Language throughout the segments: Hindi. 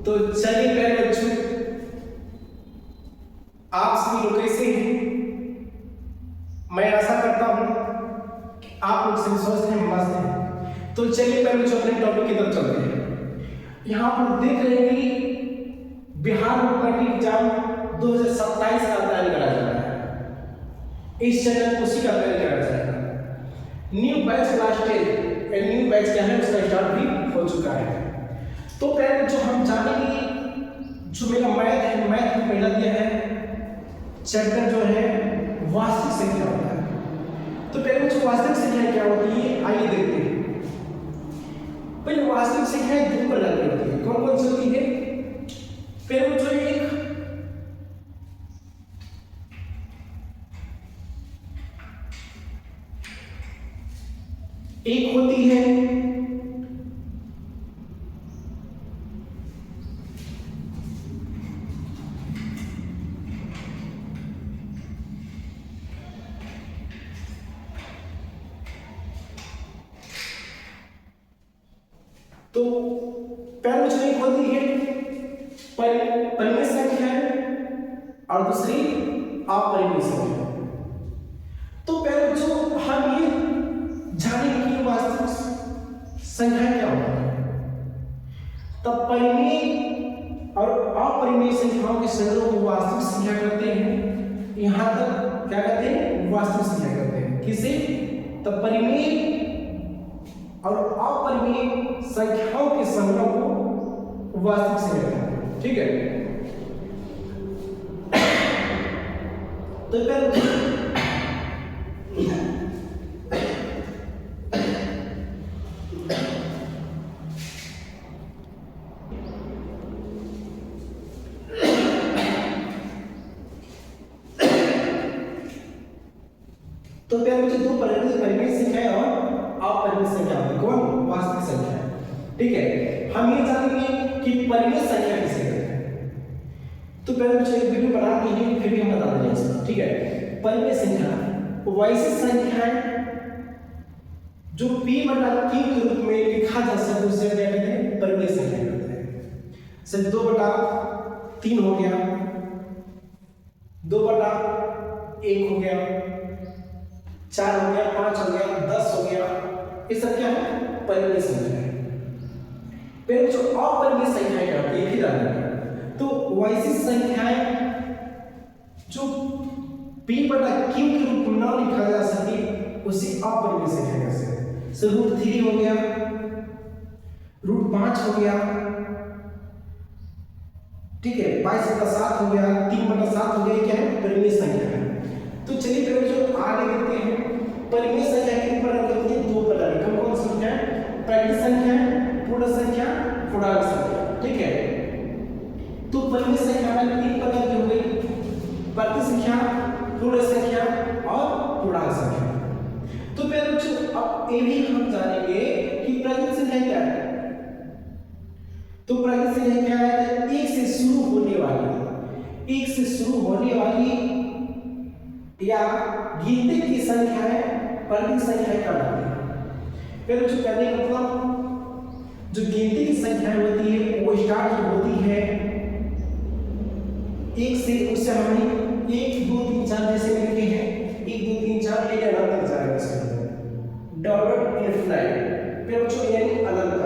तो चलिए प्यारे बच्चों, आप सभी लोग कैसे हैं? मैं आशा करता हूं कि आप लोग सभी स्वस्थ हैं, मस्त हैं। तो चलिए प्यारे बच्चों, अपने टॉपिक की तरफ चलते हैं। यहाँ पर देख रहे हैं कि बिहार मुख्यमंत्री एग्जाम 2027 का तैयारी करा जा रहा है। इस चैनल को उसी का तैयारी करा जाएगा। New batch last new batch क्या है उसका स्टार्ट भी हो चुका है। तो प्यारे बच्चों, हम जानेंगे जो मेरा मैथ है, मैथ में पहला दिया है चैप्टर जो है वास्तविक संख्या होता है। तो प्यारे बच्चों, वास्तविक संख्या क्या होती है आइए देखते हैं। पहले वास्तविक संख्याएं दो प्रकार की होती है। कौन कौन सी होती है? प्यारे बच्चों, एक होती है तो पहले बच्चों एक होती है परिमेय संख्या और दूसरी अपरिमेय संख्या। तो पहले बच्चों हम ये जानेंगे कि वास्तविक संख्या क्या होती है। तब परिमेय और अपरिमेय संख्याओं के संग्रह को वास्तविक संख्या कहते हैं। यहां तक क्या कहते हैं? वास्तविक संख्या कहते हैं। किसे? तब परिमेय और अपरिमेय संख्याओं के संग्रह को वास्तविक संख्या कहते हैं। ठीक है। तो प्यारे बच्चों, दो परिमेय संख्या और अपरिमेय संख्या होती है। कौन? वास्तविक संख्या। ठीक है। हम ये जानेंगे कि परिमेय संख्या किसे कहते हैं। तो प्यारे बच्चों, एक वीडियो बना दी है, फिर भी हम बता देंगे इसको। ठीक है। परिमेय संख्या वैसी संख्याएं जो p/q के रूप में लिखा जा सके उसे क्या कहते हैं? परिमेय संख्या कहते हैं। जैसे 2/3 हो गया, 2/1 हो गया, 4 हो गया, 5 हो गया, 10 हो गया। ये सब क्या है? परिमेय संख्या है। फिर जो अपरिमेय संख्या क्या होती है फिर तो वैसी संख्याएं जो p/q के रूप में न लिखा जा सके उसे अपरिमेय संख्या कहते हैं। जैसे √3 हो गया, √5 हो गया, ठीक है, 22/7 हो गया, 3/7 हो गया। क्या है? परिमेय संख्या है। तो चलिए फिर जो आगे देखते हैं। परिमेय संख्या कितने प्रकार की होती है? दो प्रकार की। कौन कौन सी संख्या है? प्राकृत संख्या, पूर्ण संख्या, पूर्णांक संख्या। ठीक है। तो परिमेय संख्या में 3 प्रकार की हो गई, प्राकृत संख्या, पूर्ण संख्या और पूर्णांक संख्या। तो मेरे बच्चों, अब ये भी हम जानेंगे कि प्राकृत संख्या क्या है। तो प्राकृत संख्या क्या है? एक से शुरू होने वाली या गिनती की संख्याएं प्राकृत संख्या कहलाती है। फिर जो कहने का मतलब जो गिनती की संख्या होती है वो स्टार्ट होती है 1 से। उससे हमने 1 2 3 4 जैसे लिखे हैं, 1 2 3 4 ये अनंत तक जाएगा इसमें डॉट इनफिनाइट। फिर जो यानी अनंत,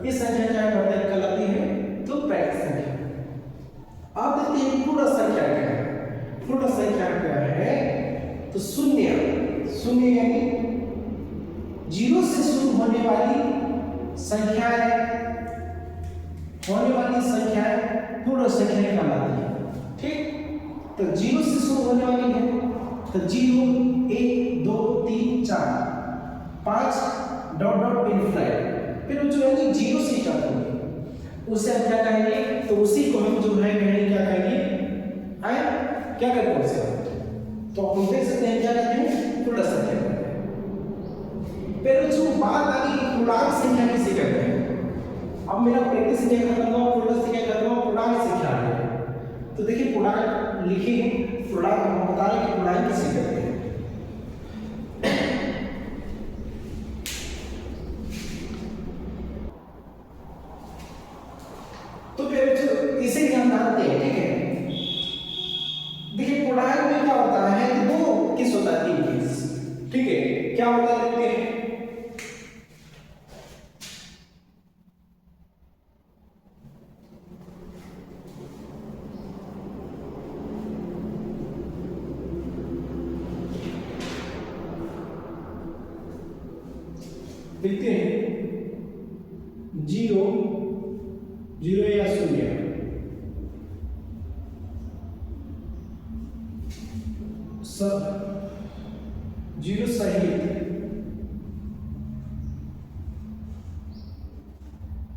ये संख्या क्या कहलाती है? तो प्राकृत संख्या। अब देखते हैं पूर्ण संख्या क्या है। पूर्ण संख्या क्या है? तो शून्य यानी 0 से शुरू होने वाली संख्याएं पूर्ण संख्या कहलाती है। ठीक। तो 0 से शुरू होने वाली है तो 0 1 2 3 4 5 डॉट इनफिनाइट। फिर जो है 0 से स्टार्ट होगी उसे हम क्या कहेंगे? तो उसी को हम जो है कहेंगे क्या कहेंगे? क्या कहते हैं उसे? तो हम देख सकते हैं क्या कहते हैं? पूर्ण संख्या कहते हैं। फिर जो बात आ गई पूर्णांक संख्या किसे कहते हैं। अब मेरा प्राकृत संख्या खत्म हुआ, पूर्ण संख्या खत्म हुआ, पूर्णांक संख्या आ गई। तो देखिए पूर्णांक लिखे हैं, पूर्णांक हम बता रहे हैं कि पूर्णांक किसे कहते हैं। तो फिर क्या होता है देखते हैं। देखते हैं 0 0 या 0, सब 0 सहित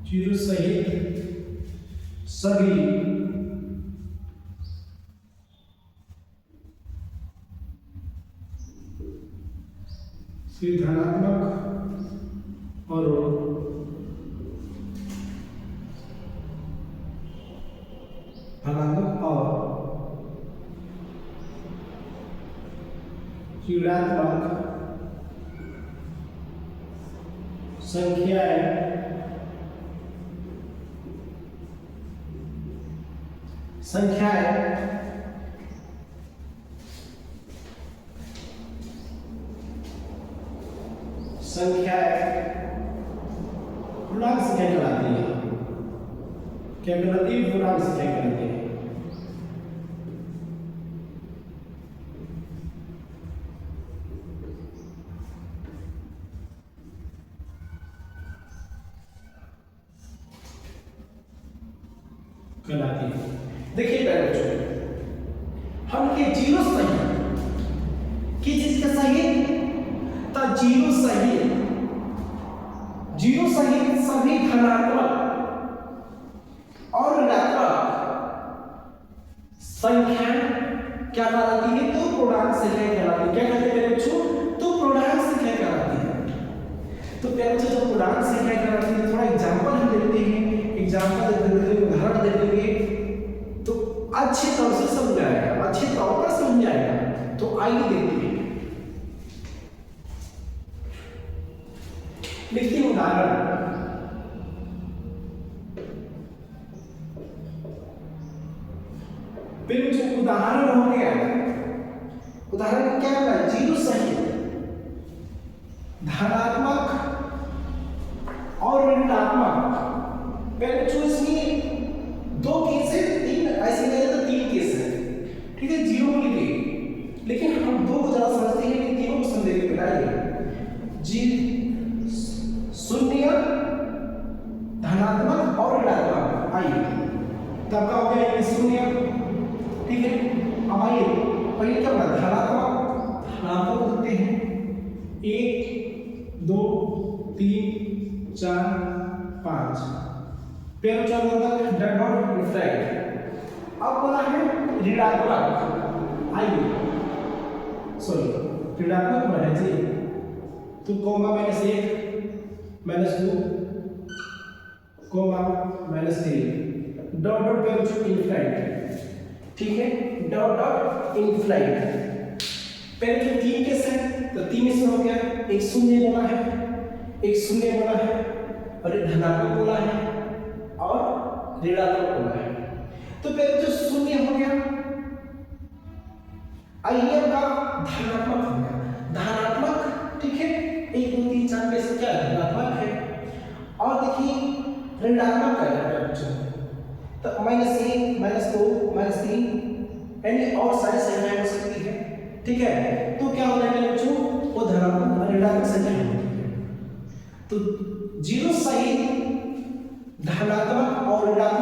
0 सहित सभी फिर धनात्मक और धनात्मक और ऋणात्मक संख्याएं पूर्णांक संख्या कहलाती है। क्या कहलाती है? पूर्णांक संख्या कहलाती है। देखिए पहले बच्चों, हम के 0 सही किस चीज का सही तो 0 सही 0 सहित सभी धनात्मक और ऋणात्मक संख्या क्या कहलाती है? तो पूर्णांक संख्या कहलाती है। क्या कहते हैं मेरे बच्चों? तो पूर्णांक संख्या कहलाती है। तो पहले बच्चों जब पूर्णांक संख्या कहलाती है, थोड़ा एग्जांपल हम देखते हैं, एग्जांपल देते हैं, उदाहरण देखेंगे तो अच्छे तौर से समझ आएगा, अच्छे तौर पर समझ आएगा। तो आइए देखते हैं, लिखते हैं उदाहरण। फिर जो उदाहरण हो गया, उदाहरण क्या होगा? 0 सहित धनात्मक और ऋणात्मक। पहले जो इसमें 2 केस है, 3 ऐसे नहीं तो 3 केस है, ठीक है? 0 को लिखे, लेकिन हम 2 को ज्यादा समझते हैं, लेकिन 3 को समझने के बनाइए। 0 धनात्मक और ऋणात्मक। आइए तब का हो गया ये 0, ठीक है? अब आइए पहले क्या होगा? धनात्मक होते हैं 1 2 3 4 5। फिर क्या होता है? Dot dot reflect. अब बोला है ऋणात्मक। आइए सॉरी ऋणात्मक बना जी, तो कोमा -1 -2 कोमा -3 डॉट डॉट पे कुछ इनफाइनाइट, ठीक है? Dot dot infinite. पहले जो 3 केस है तो 3 इसमें हो गया, एक 0 बोला है, एक 0 बोला है, और एक धनात्मक बोला है और ऋणात्मक बोला है। तो पहले जो 0 हो गया, आइए का धनात्मक हो गया, धनात्मक, ठीक है? 1 2 3 4 में से क्या है? धनात्मक है। और देखिए ऋणात्मक का है बच्चों, तो -1 -2 -3 यानी और सारी संख्याएं हो सकती है, ठीक है? तो क्या होता है बच्चों? वो धनात्मक और ऋणात्मक संख्या होती है। तो 0 सहित धनात्मक और ऋणात्मक